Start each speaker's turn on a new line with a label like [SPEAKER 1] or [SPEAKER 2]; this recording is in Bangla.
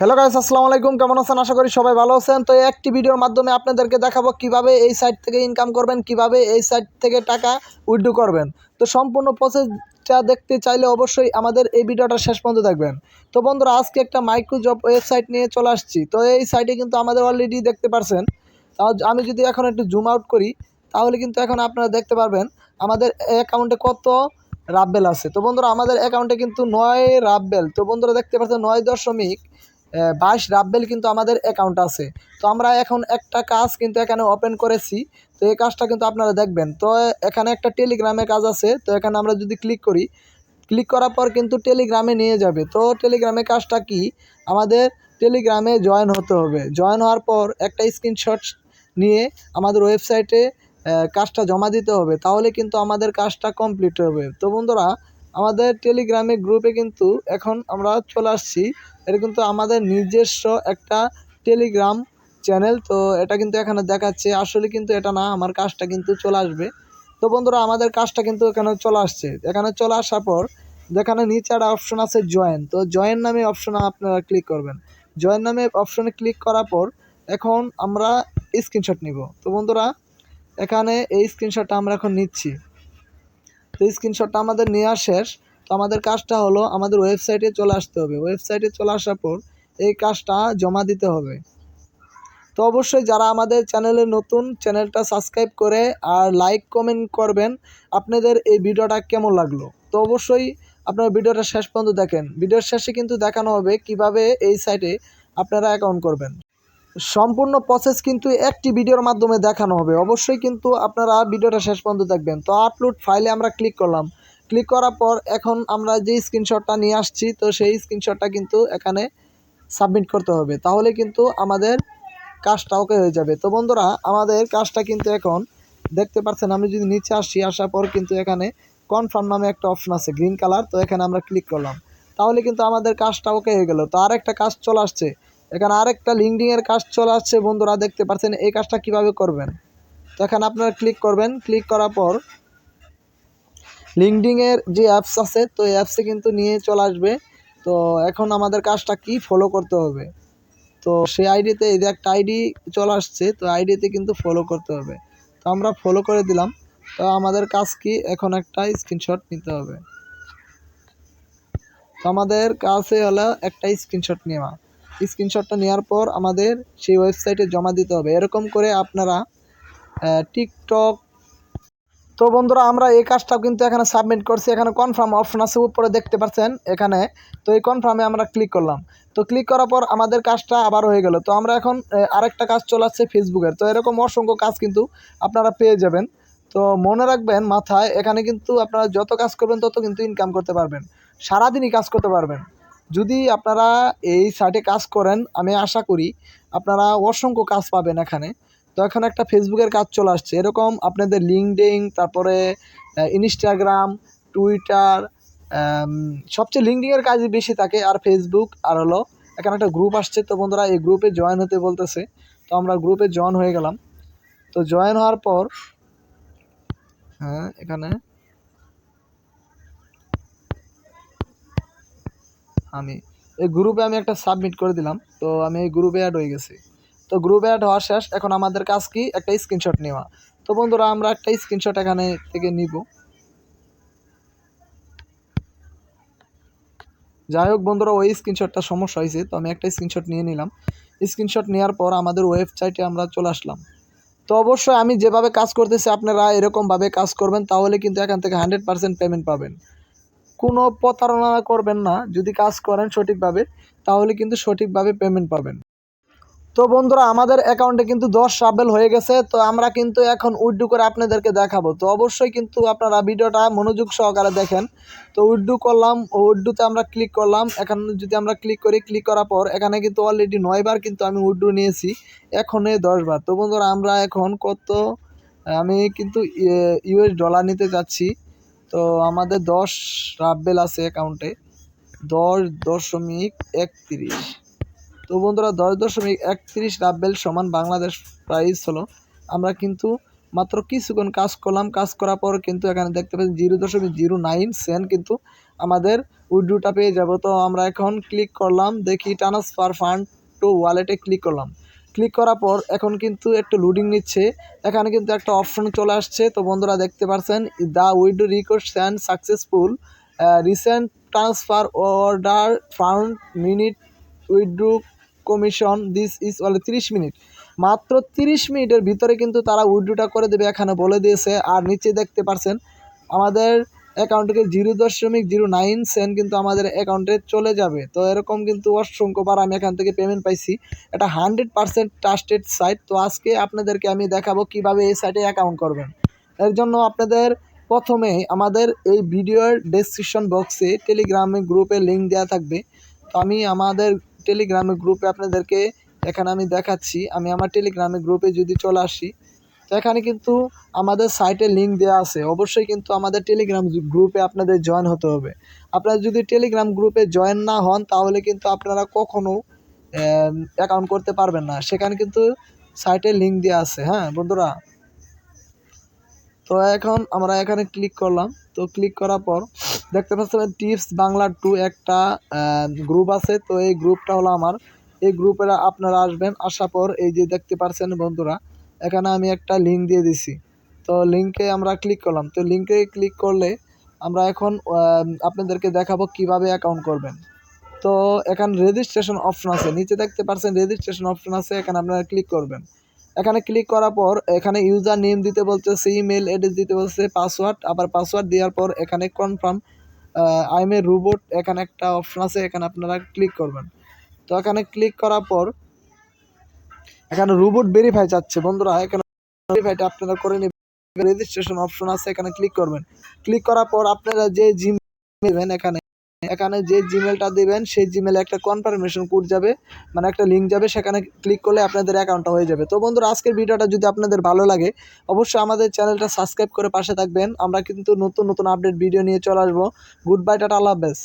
[SPEAKER 1] হ্যালো গাইস, আসসালামু আলাইকুম। কেমন আছেন? আশা করি সবাই ভালো আছেন। তো এই একটি ভিডিওর মাধ্যমে আপনাদেরকে দেখাবো কিভাবে এই সাইট থেকে ইনকাম করবেন, কিভাবে এই সাইট থেকে টাকা উইথড্র করবেন। তো সম্পূর্ণ প্রসেসটা দেখতে চাইলে অবশ্যই আমাদের এই ভিডিওটা শেষ পর্যন্ত দেখবেন। তো বন্ধুরা, আজকে একটা মাইক্রো জব ওয়েবসাইট নিয়ে চলে আসছি। তো এই সাইটে কিন্তু আমাদের অলরেডি দেখতে পারছেন। তাও আমি যদি এখন একটু জুম আউট করি, তাহলে কিন্তু এখন আপনারা দেখতে পারবেন আমাদের অ্যাকাউন্টে কত রাব্বেল আছে। তো বন্ধুরা, আমাদের অ্যাকাউন্টে কিন্তু 9 রাব্বেল। তো বন্ধুরা দেখতে পাচ্ছেন 9.22 রাব্বেল কিন্তু আমাদের অ্যাকাউন্ট আছে। তো আমরা এখন একটা কাজ কিন্তু এখানে ওপেন করেছি। তো এই কাজটা কিন্তু আপনারা দেখবেন। তো এখানে একটা টেলিগ্রামের কাজ আছে। তো এখানে আমরা যদি ক্লিক করি, ক্লিক করার পর কিন্তু টেলিগ্রামে নিয়ে যাবে। তো টেলিগ্রামের কাজটা কি, আমাদের টেলিগ্রামে জয়েন হতে হবে। জয়েন হওয়ার পর একটা স্ক্রিনশট নিয়ে আমাদের ওয়েবসাইটে কাজটা জমা দিতে হবে, তাহলে কিন্তু আমাদের কাজটা কমপ্লিট হবে। তো বন্ধুরা, আমাদের টেলিগ্রামের গ্রুপে কিন্তু এখন আমরা চলে আসছি। এটা কিন্তু আমাদের নিজস্ব একটা টেলিগ্রাম চ্যানেল। তো এটা কিন্তু এখানে দেখাচ্ছে, আসলে কিন্তু এটা না, আমার কাজটা কিন্তু চলে আসবে। তো বন্ধুরা, আমাদের কাজটা কিন্তু এখানে চলে আসছে। এখানে চলে আসার পর যেখানে নিচে একটা অপশন আছে জয়েন, তো জয়েন নামে অপশনে আপনারা ক্লিক করবেন। জয়েন নামে অপশনে ক্লিক করার পর এখন আমরা স্ক্রিনশট নিব। তো বন্ধুরা, এখানে এই স্ক্রিনশটটা আমরা এখন নিচ্ছি। তো স্ক্রিনশটটা আমাদের নেওয়া শেষ। তো আমাদের কাজটা হলো আমাদের ওয়েবসাইটে চলে আসতে হবে। ওয়েবসাইটে চলে আসার পর এই কাজটা জমা দিতে হবে। তো অবশ্যই যারা আমাদের চ্যানেলে নতুন, চ্যানেলটা সাবস্ক্রাইব করে আর লাইক কমেন্ট করবেন আপনাদের এই ভিডিওটা কেমন লাগলো। তো অবশ্যই আপনারা ভিডিওটা শেষ পর্যন্ত দেখেন। ভিডিওর শেষে কিন্তু দেখানো হবে কিভাবে এই সাইটে আপনারা অ্যাকাউন্ট করবেন। সম্পূর্ণ প্রসেস কিন্তু একটি ভিডিওর মাধ্যমে দেখানো হবে। অবশ্যই কিন্তু আপনারা ভিডিওটা শেষ পর্যন্ত দেখবেন। তো আপলোড ফাইলে আমরা ক্লিক করলাম। ক্লিক করার পর এখন আমরা যে স্ক্রিনশটটা নিয়ে আসছি, তো সেই স্ক্রিনশটটা কিন্তু এখানে সাবমিট করতে হবে, তাহলে কিন্তু আমাদের কাজটা ওকে হয়ে যাবে। তো বন্ধুরা, আমাদের কাজটা কিন্তু এখন দেখতে পাচ্ছেন। আমি যদি নিচে আসি, আসার পর কিন্তু এখানে কনফার্ম নামে একটা অপশন আছে গ্রিন কালার। তো এখানে আমরা ক্লিক করলাম, তাহলে কিন্তু আমাদের কাজটা ওকে হয়ে গেল। তো আরেকটা কাজ চলে আসছে, এখানে আরেকটা লিঙ্কডিনের কাজ চলে আসছে। বন্ধুরা দেখতে পাচ্ছেন এই কাজটা কিভাবে করবেন। তো এখানে আপনারা ক্লিক করবেন। ক্লিক করার পর লিঙ্কডিনের যে অ্যাপস আছে, তো এই অ্যাপসে কিন্তু নিয়ে চলে আসবে। তো এখন আমাদের কাজটা কি ফলো করতে হবে। তো সেই আইডিতে এই যে একটা আইডি চলে আসছে, তো আইডিতে কিন্তু ফলো করতে হবে। তো আমরা ফলো করে দিলাম। তো আমাদের কাজ কি, এখন একটা স্ক্রিনশট নিতে হবে। তো আমাদের কাছে হলো একটা স্ক্রিনশট নেওয়া। স্ক্রিনশটটা নেওয়ার পর আমাদের সেই ওয়েবসাইটে জমা দিতে হবে। এরকম করে আপনারা টিকটক। তো বন্ধুরা, আমরা এই কাজটাও কিন্তু এখানে সাবমিট করছি। এখানে কনফার্ম অপশন আছে উপরে দেখতে পাচ্ছেন এখানে। তো এই কনফার্মে আমরা ক্লিক করলাম। তো ক্লিক করার পর আমাদের কাজটা আবার হয়ে গেল। তো আমরা এখন আরেকটা কাজ চলে আসছে ফেসবুকের। তো এরকম অসংখ্য কাজ কিন্তু আপনারা পেয়ে যাবেন। তো মনে রাখবেন মাথায়, এখানে কিন্তু আপনারা যত কাজ করবেন তত কিন্তু ইনকাম করতে পারবেন, সারাদিনই কাজ করতে পারবেন। যদি আপনারা এই সাইটে কাজ করেন, আমি আশা করি আপনারা অসংখ্য কাজ পাবেন এখানে। তো এখন একটা ফেসবুকের কাজ চলে আসছে। এরকম আপনাদের লিঙ্কডইন, তারপরে ইনস্টাগ্রাম, টুইটার, সবচেয়ে লিঙ্কডিনের কাজই বেশি থাকে, আর ফেসবুক, আর হলো এখানে একটা গ্রুপ আসছে। তো বন্ধুরা, এই গ্রুপে জয়েন হতে বলতেছে। তো আমরা গ্রুপে জয়েন হয়ে গেলাম। তো জয়েন হওয়ার পর এখানে আমি এই গ্রুপে আমি একটা সাবমিট করে দিলাম। তো আমি এই গ্রুপে অ্যাড হয়ে গেছি। তো গ্রুপে অ্যাড হওয়া শেষ। এখন আমাদের কাজ কি, একটা স্ক্রিনশট নেওয়া। তো বন্ধুরা, আমরা একটা স্ক্রিনশট এখানে থেকে নিব। যাই হোক বন্ধুরা, ওই স্ক্রিনশটটা সমস্যা হয়েছে। তো আমি একটা স্ক্রিনশট নিয়ে নিলাম। স্ক্রিনশট নেওয়ার পর আমাদের ওয়েবসাইটে আমরা চলে আসলাম। তো অবশ্যই আমি যেভাবে কাজ করতেছি আপনারা এরকমভাবে কাজ করবেন, তাহলে কিন্তু এখান থেকে 100% পেমেন্ট পাবেন। কোনো প্রতারণা করবেন না। যদি কাজ করেন সঠিকভাবে, তাহলে কিন্তু সঠিকভাবে পেমেন্ট পাবেন। তো বন্ধুরা, আমাদের অ্যাকাউন্টে কিন্তু 10 রাবেল হয়ে গেছে। তো আমরা কিন্তু এখন উইথড্র করে আপনাদেরকে দেখাবো। তো অবশ্যই কিন্তু আপনারা ভিডিওটা মনোযোগ সহকারে দেখেন। তো উইথড্র করলাম, উইথড্রতে আমরা ক্লিক করলাম। এখানে যদি আমরা ক্লিক করি, ক্লিক করার পর এখানে কিন্তু অলরেডি 9 বার কিন্তু আমি উইথড্র নিয়েছি, এখনে 10 বার। তো বন্ধুরা, আমরা এখন কত, আমি কিন্তু ইউএস ডলার নিতে যাচ্ছি। তো আমাদের 10 রাবেল আছে অ্যাকাউন্টে, 10.31। তো বন্ধুরা, 10.31 রাবেল সমান বাংলাদেশ প্রাইস হলো। আমরা কিন্তু মাত্র কিছুক্ষণ কাজ করলাম। কাজ করার পর কিন্তু এখানে দেখতে পাচ্ছি 0.09 সেন্ট কিন্তু আমাদের উইথড্রটা পেয়ে যাব। তো আমরা এখন ক্লিক করলাম, দেখি ট্রান্সফার ফান্ড টু ওয়ালেটে ক্লিক করলাম। ক্লিক করার পর এখন কিন্তু একটু লোডিং নিচ্ছে। এখানে কিন্তু একটা অপশন চলে আসছে। তো বন্ধুরা দেখতে পাচ্ছেন the withdraw request and successful recent transfer order found minute withdraw commission this is only 30 minute. মাত্র 30 মিনিটের ভিতরে কিন্তু তারা উইথড্রটা করে দেবে, এখানে বলে দিয়েছে। আর নিচে দেখতে পাচ্ছেন আমাদের অ্যাকাউন্ট থেকে 0.09 সেন্ট কিন্তু আমাদের অ্যাকাউন্টে চলে যাবে। তো এরকম কিন্তু অসংখ্যবার আমি এখান থেকে পেমেন্ট পাইছি। এটা 100% ট্রাস্টেড সাইট। তো আজকে আপনাদেরকে আমি দেখাবো কিভাবে এই সাইটে অ্যাকাউন্ট করবেন। এর জন্য আপনাদের প্রথমে আমাদের এই ভিডিওর ডেসক্রিপশন বক্সে টেলিগ্রামে গ্রুপের লিঙ্ক দেওয়া থাকবে। তো আমি আমাদের টেলিগ্রামে গ্রুপে আপনাদেরকে এখানে আমি দেখাচ্ছি। আমি আমার টেলিগ্রামে গ্রুপে যদি চলে আসি, তো এখানে কিন্তু আমাদের সাইটে লিঙ্ক দেওয়া আছে। অবশ্যই কিন্তু আমাদের টেলিগ্রাম গ্রুপে আপনাদের জয়েন হতে হবে। আপনারা যদি টেলিগ্রাম গ্রুপে জয়েন না হন তাহলে কিন্তু আপনারা কখনো অ্যাকাউন্ট করতে পারবেন না। সেখানে কিন্তু সাইটে লিঙ্ক দেওয়া আছে। হ্যাঁ বন্ধুরা, তো এখন আমরা এখানে ক্লিক করলাম। তো ক্লিক করার পর দেখতে পাচ্ছেন টিপস বাংলা 2 একটা গ্রুপ আছে। তো এই গ্রুপটা হলো আমার। এই গ্রুপে আপনারা আসবেন। আসার পর এই যে দেখতে পাচ্ছেন বন্ধুরা, এখানে আমি একটা লিঙ্ক দিয়ে দিছি। তো লিঙ্কে আমরা ক্লিক করলাম। তো লিঙ্কে ক্লিক করলে আমরা এখন আপনাদেরকে দেখাবো কিভাবে অ্যাকাউন্ট করবেন। তো এখানে রেজিস্ট্রেশন অপশন আছে, নিচে দেখতে পাচ্ছেন রেজিস্ট্রেশন অপশন আছে, এখানে আপনারা ক্লিক করবেন। এখানে ক্লিক করার পর এখানে ইউজার নেম দিতে বলতেছে, ইমেল অ্যাড্রেস দিতে বলছে, পাসওয়ার্ড। আবার পাসওয়ার্ড দেওয়ার পর এখানে confirm I M A robot এখানে একটা অপশন আছে, এখানে আপনারা ক্লিক করবেন। তো এখানে ক্লিক করার পর এখানে রোবট ভেরিফাই চাচ্ছে বন্ধুরা। এখানে ভেরিফাইটা আপনারা করে নেবেন। রেজিস্ট্রেশন অপশন আছে, এখানে ক্লিক করবেন। ক্লিক করার পর আপনারা যে জিমেল দেবেন এখানে যে জিমেলটা দেবেন সেই জিমেলে একটা কনফার্মেশন কোড যাবে, মানে একটা লিঙ্ক যাবে। সেখানে ক্লিক করলে আপনাদের অ্যাকাউন্টটা হয়ে যাবে। তো বন্ধুরা আজকের ভিডিওটা যদি আপনাদের ভালো লাগে অবশ্যই আমাদের চ্যানেলটা সাবস্ক্রাইব করে পাশে থাকবেন। আমরা কিন্তু নতুন নতুন আপডেট ভিডিও নিয়ে চলে আসবো। গুড বাই, টাটা, আল্লাহ হাফেজ।